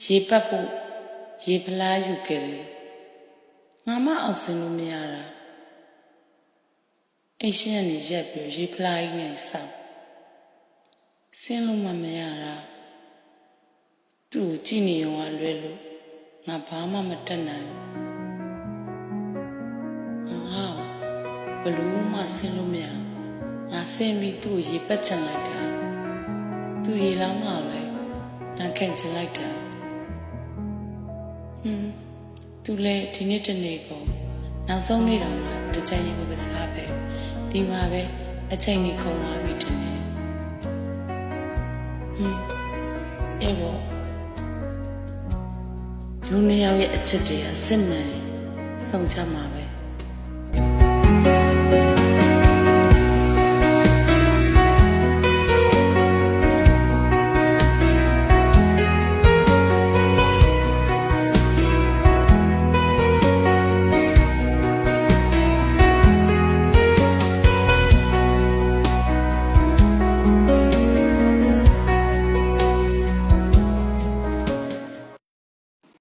ရေပတ်ဖို့ရေဖလားယူခဲ့တယ်ငါမအောင်စင်လို့မရတာအိတ်ရှင်းကနေရက်ပြီးရေဖလားကြီးနဲ့ဆောက်ဆင်းလို့မရတာသူ့ကြည့်နေရောလွဲလို့ငါဘာမှမတတ်နိုင်ငါဘလို့မှဆင်းလို့မရငါဆင်းပြီးသူ့ရေပတ်ချင်လိုက်တာသူ့ရေလောင်းတော့လေငါခံချင်လိုက်တာသူလည်းဒီနေ့တနေ့ကိုနောက်ဆုံးနေ့တော့မှတကြိမ်ရေကိုကစားပဲဒီမှာပဲအချိန်ကြီးကုန်သွားပြီတနေ့အေးဘောလူနှစ်ယောက်ရဲ့အချက်တည်းအစစ်မှန်ဆုံးချမှာပဲ